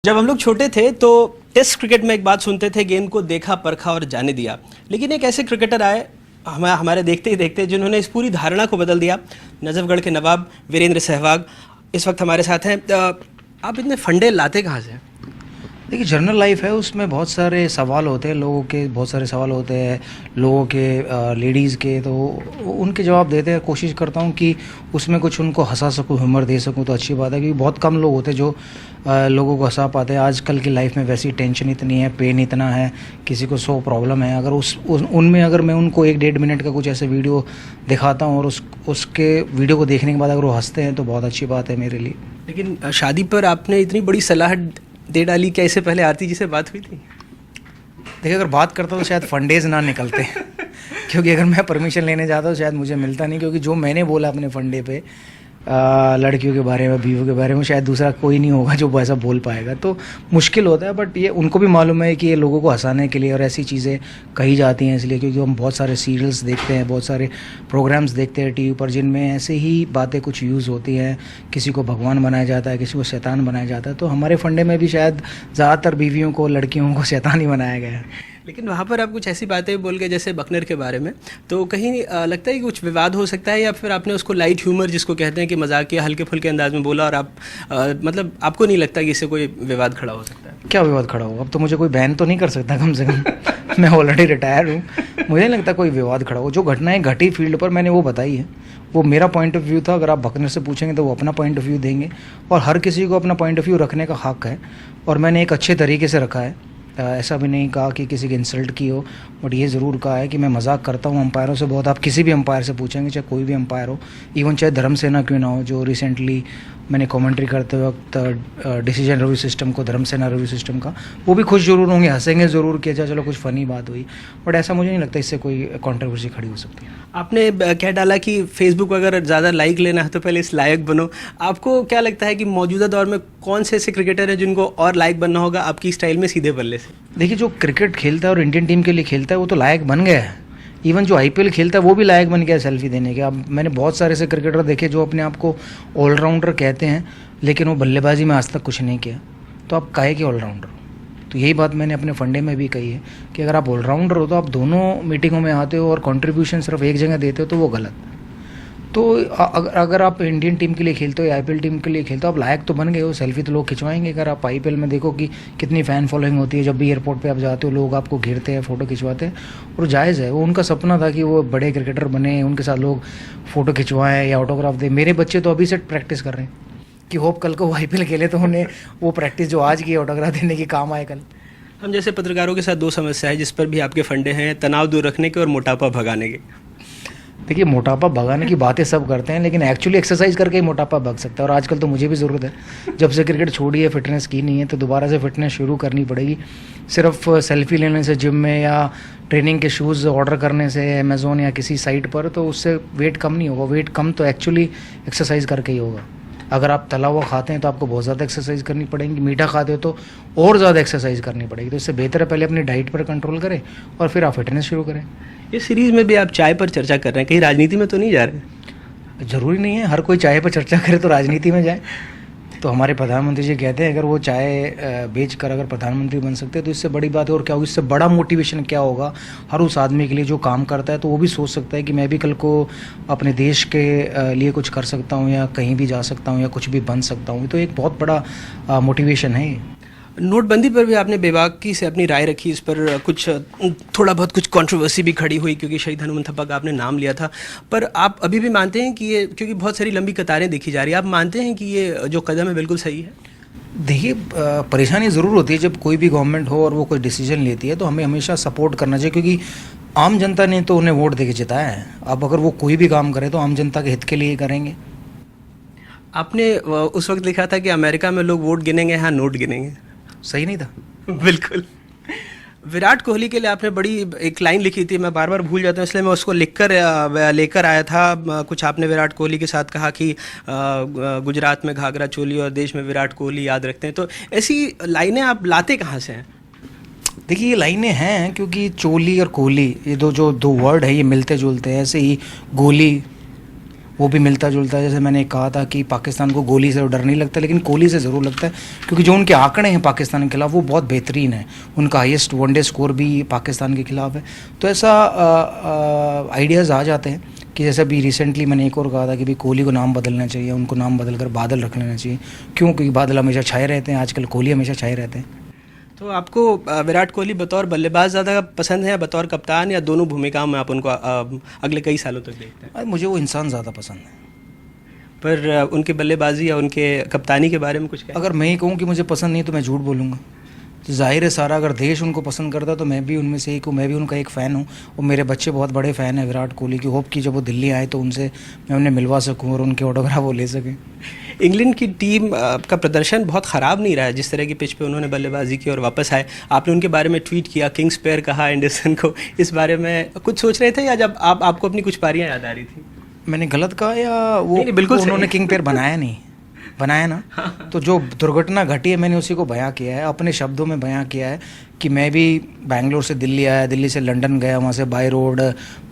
जब हम लोग छोटे थे तो टेस्ट क्रिकेट में एक बात सुनते थे, गेंद को देखा परखा और जाने दिया। लेकिन एक ऐसे क्रिकेटर आए हमारे देखते ही देखते जिन्होंने इस पूरी धारणा को बदल दिया। नजफगढ़ के नवाब वीरेंद्र सहवाग इस वक्त हमारे साथ हैं। आप इतने फंडे लाते कहाँ से? देखिए, जनरल लाइफ है, उसमें बहुत सारे सवाल होते हैं लोगों के, बहुत सारे सवाल होते हैं लोगों के, लेडीज़ के, तो उनके जवाब देते हैं। कोशिश करता हूँ कि उसमें कुछ उनको हंसा सकूँ, ह्यूमर दे सकूँ, तो अच्छी बात है, क्योंकि बहुत कम लोग होते हैं जो लोगों को हंसा पाते हैं। आजकल की लाइफ में वैसी टेंशन इतनी है, पेन इतना है, किसी को 100 प्रॉब्लम है। अगर उनमें अगर मैं उनको 1-1.5 मिनट का कुछ ऐसे वीडियो दिखाता हूँ और उसके वीडियो को देखने के बाद अगर वो हंसते हैं तो बहुत अच्छी बात है मेरे लिए। लेकिन शादी पर आपने इतनी बड़ी सलाह दे डाली, क्या इससे पहले आरती जी से बात हुई थी? देखिए, अगर बात करता तो शायद फंडेज ना निकलते क्योंकि अगर मैं परमिशन लेने जाता तो शायद मुझे मिलता नहीं, क्योंकि जो मैंने बोला अपने फंडे पे लड़कियों के बारे में, बीवियों के बारे में, शायद दूसरा कोई नहीं होगा जो ऐसा बोल पाएगा। तो मुश्किल होता है, बट ये उनको भी मालूम है कि ये लोगों को हंसाने के लिए और ऐसी चीज़ें कही जाती हैं इसलिए, क्योंकि हम बहुत सारे सीरियल्स देखते हैं, बहुत सारे प्रोग्राम्स देखते हैं टीवी पर, जिनमें ऐसे ही बातें कुछ यूज़ होती हैं। किसी को भगवान बनाया जाता है, किसी को शैतान बनाया जाता है। तो हमारे फंडे में भी शायद ज़्यादातर बीवियों को, लड़कियों को शैतान ही बनाया गया है। लेकिन वहाँ पर आप कुछ ऐसी बातें बोल के, जैसे बकनर के बारे में, तो कहीं लगता है कि कुछ विवाद हो सकता है, या फिर आपने उसको लाइट ह्यूमर जिसको कहते हैं कि मजाकिया हल्के फुल्के अंदाज में बोला और आप मतलब आपको नहीं लगता कि इससे कोई विवाद खड़ा हो सकता है? क्या विवाद खड़ा होगा? अब तो मुझे कोई बैन तो नहीं कर सकता कम से कम मैं ऑलरेडी रिटायर हूँ, मुझे नहीं लगता कोई विवाद खड़ा हो। जो घटनाएं घटी फील्ड पर मैंने वो बताई है, वो मेरा पॉइंट ऑफ व्यू था। अगर आप बकनर से पूछेंगे तो वो अपना पॉइंट ऑफ व्यू देंगे, और हर किसी को अपना पॉइंट ऑफ व्यू रखने का हक है, और मैंने एक अच्छे तरीके से रखा है। ऐसा भी नहीं कहा कि किसी की इंसल्ट की हो, बट ये ज़रूर कहा है कि मैं मजाक करता हूँ अंपायरों से बहुत। आप किसी भी अंपायर से पूछेंगे, चाहे कोई भी अंपायर हो, इवन चाहे धर्मसेना क्यों ना हो, जो रिसेंटली मैंने कमेंट्री करते वक्त डिसीजन रिव्यू सिस्टम को, धर्मसेना रिव्यू सिस्टम का, वो भी खुश जरूर होंगे, हंसेंगे ज़रूर कि अच्छा चलो कुछ फ़नी बात हुई, बट ऐसा मुझे नहीं लगता इससे कोई कंट्रोवर्सी खड़ी हो सकती है। आपने क्या डाला कि फेसबुक अगर ज़्यादा लाइक लेना है तो पहले इस लायक बनो। आपको क्या लगता है कि मौजूदा दौर में कौन से ऐसे क्रिकेटर हैं जिनको और लायक बनना होगा आपकी स्टाइल में, सीधे बल्ले से? देखिए, जो क्रिकेट खेलता है और इंडियन टीम के लिए खेलता है वो तो लायक बन गया है। इवन जो आईपीएल खेलता है वो भी लायक बन गया है सेल्फी देने के। अब मैंने बहुत सारे ऐसे क्रिकेटर देखे जो अपने आप को ऑलराउंडर कहते हैं, लेकिन वो बल्लेबाजी में आज तक कुछ नहीं किया। तो आप काहे के ऑलराउंडर हो? तो यही बात मैंने अपने फंडे में भी कही है कि अगर आप ऑलराउंडर हो तो आप दोनों मीटिंगों में आते हो और कंट्रीब्यूशन सिर्फ एक जगह देते हो तो वो गलत। तो अगर आप इंडियन टीम के लिए खेलते हो या आईपीएल टीम के लिए खेलते हो, आप लायक तो बन गए हो, सेल्फी तो लोग खिंचवाएंगे। अगर आप आईपीएल में देखो कि कितनी फ़ैन फॉलोइंग होती है, जब भी एयरपोर्ट पे आप जाते हो लोग आपको घेरते हैं, फ़ोटो खिंचवाते हैं, और जायज़ है। वो उनका सपना था कि वो बड़े क्रिकेटर बने, उनके साथ लोग फ़ोटो खिंचवाएँ या ऑटोग्राफ दें। मेरे बच्चे तो अभी से प्रैक्टिस कर रहे हैं कि होप कल को वो आईपीएल खेले तो उन्हें वो प्रैक्टिस जो आज की ऑटोग्राफ देने की काम आए कल। हम जैसे पत्रकारों के साथ 2 समस्या है जिस पर भी आपके फंडे हैं, तनाव दूर रखने के और मोटापा भगाने के। देखिए, मोटापा भगाने की बातें सब करते हैं, लेकिन एक्चुअली एक्सरसाइज करके ही मोटापा भग सकता है। और आजकल तो मुझे भी ज़रूरत है, जब से क्रिकेट छोड़ी है, फिटनेस की नहीं है, तो दोबारा से फिटनेस शुरू करनी पड़ेगी। सिर्फ सेल्फी लेने से जिम में या ट्रेनिंग के शूज़ ऑर्डर करने से अमेज़ोन या किसी साइट पर, तो उससे वेट कम नहीं होगा। वेट कम तो एक्चुअली एक्सरसाइज करके ही होगा। अगर आप तला हुआ खाते हैं तो आपको बहुत ज़्यादा एक्सरसाइज करनी पड़ेगी, मीठा खाते हो तो और ज़्यादा एक्सरसाइज करनी पड़ेगी। तो इससे बेहतर है पहले अपनी डाइट पर कंट्रोल करें और फिर आप फिटनेस शुरू करें। इस सीरीज़ में भी आप चाय पर चर्चा कर रहे हैं, कहीं राजनीति में तो नहीं जा रहे? ज़रूरी नहीं है हर कोई चाय पर चर्चा करे तो राजनीति में जाए। तो हमारे प्रधानमंत्री जी कहते हैं अगर वो चाय बेच कर अगर प्रधानमंत्री बन सकते हैं तो इससे बड़ी बात है और क्या होगी? इससे बड़ा मोटिवेशन क्या होगा हर उस आदमी के लिए जो काम करता है? तो वो भी सोच सकता है कि मैं भी कल को अपने देश के लिए कुछ कर सकता हूँ, या कहीं भी जा सकता हूँ, या कुछ भी बन सकता हूँ। तो एक बहुत बड़ा मोटिवेशन है। नोटबंदी पर भी आपने बेबाकी से अपनी राय रखी, इस पर कुछ थोड़ा बहुत कुछ कंट्रोवर्सी भी खड़ी हुई क्योंकि शहीद हनुमंत थप्पा का आपने नाम लिया था। पर आप अभी भी मानते हैं कि ये, क्योंकि बहुत सारी लंबी कतारें देखी जा रही है, आप मानते हैं कि ये जो कदम है बिल्कुल सही है? देखिए, परेशानी ज़रूर होती है जब कोई भी गवर्नमेंट हो और वो कोई डिसीजन लेती है, तो हमें हमेशा सपोर्ट करना चाहिए, क्योंकि आम जनता ने तो उन्हें वोट दे के जिताया है। अब अगर वो कोई भी काम करे तो आम जनता के हित के लिए ही करेंगे। आपने उस वक्त लिखा था कि अमेरिका में लोग वोट गिनेंगे, यहाँ नोट गिनेंगे। सही नहीं था? बिल्कुल। विराट कोहली के लिए आपने बड़ी एक लाइन लिखी थी, मैं बार बार भूल जाता हूँ इसलिए मैं उसको लेकर आया था। कुछ आपने विराट कोहली के साथ कहा कि गुजरात में घाघरा चोली और देश में विराट कोहली याद रखते हैं। तो ऐसी लाइनें आप लाते कहाँ से हैं? देखिए, ये लाइनें हैं क्योंकि चोली और कोहली, ये दो वर्ड है, ये मिलते जुलते हैं। ऐसे ही गोली, वो भी मिलता जुलता है। जैसे मैंने कहा था कि पाकिस्तान को गोली से डर नहीं लगता, लेकिन कोहली से ज़रूर लगता है, क्योंकि जो उनके आंकड़े हैं पाकिस्तान के खिलाफ वो बहुत बेहतरीन है। उनका हाईएस्ट वनडे स्कोर भी पाकिस्तान के खिलाफ है। तो ऐसा आइडियाज़ आ जाते हैं कि जैसे अभी रिसेंटली मैंने एक और कहा था कि भाई कोहली को नाम बदलना चाहिए, उनको नाम बदल कर बादल रख लेना चाहिए। क्यों? क्योंकि बादल हमेशा छाए रहते हैं, आजकल कोहली हमेशा छाए रहते हैं। तो आपको विराट कोहली बतौर बल्लेबाज ज़्यादा पसंद है या बतौर कप्तान, या दोनों भूमिकाओं में आप उनको अगले कई सालों तक देखते हैं? मुझे वो इंसान ज़्यादा पसंद है। पर उनकी बल्लेबाजी या उनके कप्तानी के बारे में कुछ कहें? अगर मैं ही कहूँ कि मुझे पसंद नहीं तो मैं झूठ बोलूँगा। तो जाहिर है सारा, अगर देश उनको पसंद करता तो मैं भी उनमें से एक हूँ, मैं भी उनका एक फ़ैन हूँ। और मेरे बच्चे बहुत बड़े फ़ैन हैं विराट कोहली की। होप कि जब वो दिल्ली आए तो उनसे मैं उन्हें मिलवा सकूँ और उनके ऑटोग्राफ वो ले सकें। इंग्लैंड की टीम का प्रदर्शन बहुत ख़राब नहीं रहा है, जिस तरह की पिच पे उन्होंने बल्लेबाजी की और वापस आए। आपने उनके बारे में ट्वीट किया, किंग्स पेयर कहा एंडरसन को। इस बारे में कुछ सोच रहे थे या जब आपको अपनी कुछ पारियां याद आ रही थी? मैंने गलत कहा या वो? नहीं, बिल्कुल उन्होंने किंग पेयर बनाया नहीं, बनाया ना। तो जो दुर्घटना घटी है मैंने उसी को बयां किया है, अपने शब्दों में बयां किया है कि मैं भी बैंगलोर से दिल्ली आया, दिल्ली से लंदन गया, वहाँ से बाय रोड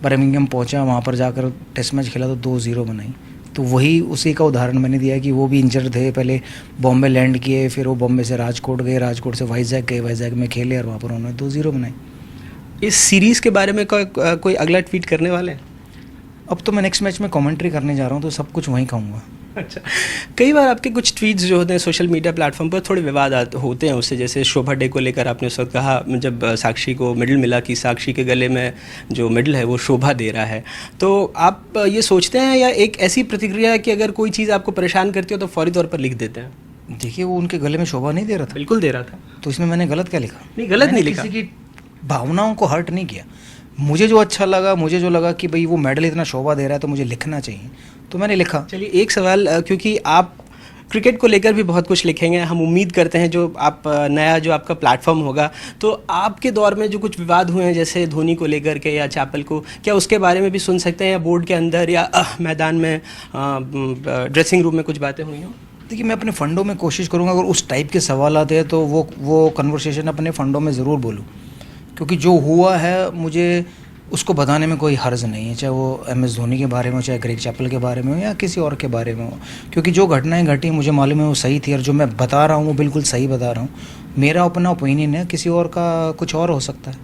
बर्मिंघम पहुँचा, वहाँ पर जाकर टेस्ट मैच खेला तो 2-0 बनाई। तो वही उसी का उदाहरण मैंने दिया कि वो भी इंजर्ड थे, पहले बॉम्बे लैंड किए, फिर वो बॉम्बे से राजकोट गए, राजकोट से वाइजैक गए, वाइजैक में खेले और वहाँ पर उन्होंने 2-0 बनाई। इस सीरीज़ के बारे में कोई अगला ट्वीट करने वाले हैं? अब तो मैं नेक्स्ट मैच में कमेंट्री करने जा रहा हूँ, तो सब कुछ वहीं कहूँगा। अच्छा, कई बार आपके कुछ ट्वीट्स जो होते हैं सोशल मीडिया प्लेटफॉर्म पर थोड़े विवाद होते हैं उससे, जैसे शोभा डे को लेकर आपने उस वक्त कहा जब साक्षी को मेडल मिला कि साक्षी के गले में जो मेडल है वो शोभा दे रहा है। तो आप ये सोचते हैं या एक ऐसी प्रतिक्रिया है कि अगर कोई चीज़ आपको परेशान करती हो तो फौरी तौर पर लिख देते हैं? देखिए, वो उनके गले में शोभा नहीं दे रहा था। बिल्कुल दे रहा था। तो इसमें मैंने गलत क्या लिखा? नहीं, गलत नहीं लिखा। किसी की भावनाओं को हर्ट नहीं किया। मुझे जो अच्छा लगा, मुझे जो लगा कि भाई वो मेडल इतना शोभा दे रहा है तो मुझे लिखना चाहिए, तो मैंने लिखा। चलिए, एक सवाल, क्योंकि आप क्रिकेट को लेकर भी बहुत कुछ लिखेंगे, हम उम्मीद करते हैं जो आप नया जो आपका प्लेटफॉर्म होगा, तो आपके दौर में जो कुछ विवाद हुए हैं जैसे धोनी को लेकर के या चैपल को, क्या उसके बारे में भी सुन सकते हैं, या बोर्ड के अंदर या मैदान में ड्रेसिंग रूम में कुछ बातें हुई हों? देखिए, मैं अपने फंडों में कोशिश करूँगा, अगर उस टाइप के सवाल आते हैं तो वो कन्वर्सेशन अपने फंडों में ज़रूर बोलूँ, क्योंकि जो हुआ है मुझे उसको बताने में कोई हर्ज नहीं है, चाहे वो MS धोनी के बारे में हो, चाहे ग्रेग चैपल के बारे में हो, या किसी और के बारे में हो। क्योंकि जो घटनाएं घटी मुझे मालूम है वो सही थी, और जो मैं बता रहा हूँ वो बिल्कुल सही बता रहा हूँ। मेरा अपना ओपिनियन है, किसी और का कुछ और हो सकता है।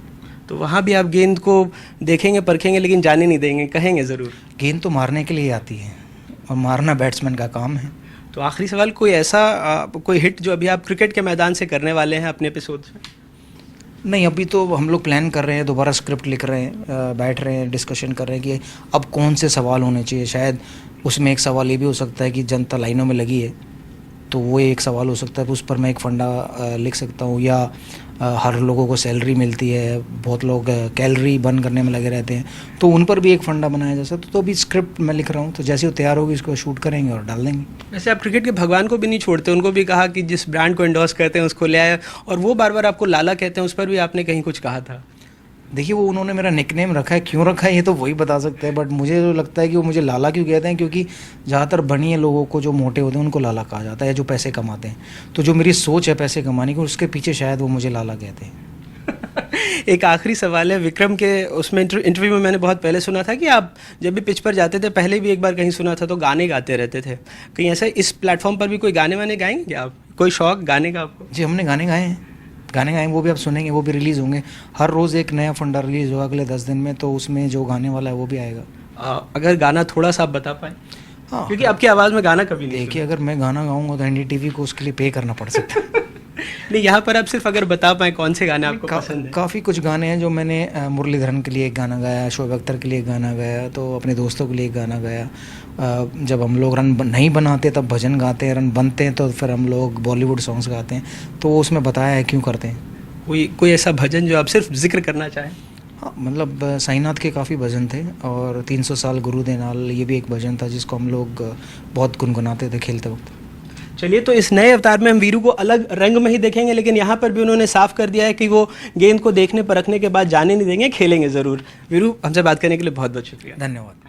तो वहाँ भी आप गेंद को देखेंगे, परखेंगे, लेकिन जाने नहीं देंगे, कहेंगे ज़रूर? गेंद तो मारने के लिए आती है, और मारना बैट्समैन का काम है। तो आखिरी सवाल, कोई ऐसा कोई हिट जो अभी आप क्रिकेट के मैदान से करने वाले हैं अपने एपिसोड में? नहीं, अभी तो हम लोग प्लान कर रहे हैं, दोबारा स्क्रिप्ट लिख रहे हैं, बैठ रहे हैं, डिस्कशन कर रहे हैं कि अब कौन से सवाल होने चाहिए। शायद उसमें एक सवाल ये भी हो सकता है कि जनता लाइनों में लगी है, तो वो एक सवाल हो सकता है, उस पर मैं एक फंडा लिख सकता हूँ। या हर लोगों को सैलरी मिलती है, बहुत लोग कैलोरी बर्न करने में लगे रहते हैं, तो उन पर भी एक फंडा बनाया जा सकता है। तो अभी स्क्रिप्ट मैं लिख रहा हूँ, तो जैसे वो तैयार होगी इसको शूट करेंगे और डाल देंगे। वैसे आप क्रिकेट के भगवान को भी नहीं छोड़ते, उनको भी कहा कि जिस ब्रांड को एंडोर्स करते हैं उसको ले आए, और वो बार बार आपको लाला कहते हैं, उस पर भी आपने कहीं कुछ कहा था। देखिए, वो उन्होंने मेरा निकनेम रखा है, क्यों रखा है ये तो वही बता सकते हैं, बट मुझे जो लगता है कि वो मुझे लाला क्यों कहते हैं, क्योंकि ज़्यादातर बनिए लोगों को जो मोटे होते हैं उनको लाला कहा जाता है, जो पैसे कमाते हैं। तो जो मेरी सोच है पैसे कमाने की, उसके पीछे शायद वो मुझे लाला कहते हैं। एक आखिरी सवाल है, विक्रम के उसमें इंटरव्यू में मैंने बहुत पहले सुना था कि आप जब भी पिच पर जाते थे, पहले भी एक बार कहीं सुना था, तो गाने गाते रहते थे। कहीं ऐसा इस प्लेटफॉर्म पर भी कोई गाने वाने गाएंगे क्या आप? कोई शौक गाने का आपको? जी, हमने गाने गाए हैं, वो भी आप सुनेंगे, वो भी रिलीज़ होंगे। हर रोज़ एक नया फंडा रिलीज़ होगा अगले 10 दिन में, तो उसमें जो गाने वाला है वो भी आएगा। अगर गाना थोड़ा सा आप बता पाए? हाँ, क्योंकि आपकी आवाज़ में गाना कभी नहीं। देखिए, अगर मैं गाना गाऊंगा तो NDTV को उसके लिए पे करना पड़ सकता है। नहीं, यहाँ पर आप सिर्फ अगर बता पाए कौन से गाने आपको पसंद है? काफ़ी कुछ गाने हैं जो मैंने मुरलीधरन के लिए एक गाना गाया, शोएब अख्तर के लिए एक गाना गाया, तो अपने दोस्तों के लिए एक गाना गाया। जब हम लोग रन नहीं बनाते तब भजन गाते हैं, रन बनते हैं तो फिर हम लोग बॉलीवुड सॉन्ग्स गाते हैं। तो उसमें बताया है क्यों करते हैं। कोई ऐसा भजन जो आप सिर्फ जिक्र करना चाहें? हाँ, मतलब साईनाथ के काफ़ी भजन थे, और 300 साल गुरु दे नाल ये भी एक भजन था जिसको हम लोग बहुत गुनगुनाते थे खेलते वक्त। चलिए, तो इस नए अवतार में हम वीरू को अलग रंग में ही देखेंगे, लेकिन यहाँ पर भी उन्होंने साफ कर दिया है कि वो गेंद को देखने परखने के बाद जाने नहीं देंगे, खेलेंगे ज़रूर। वीरू, हमसे बात करने के लिए बहुत बहुत शुक्रिया। धन्यवाद।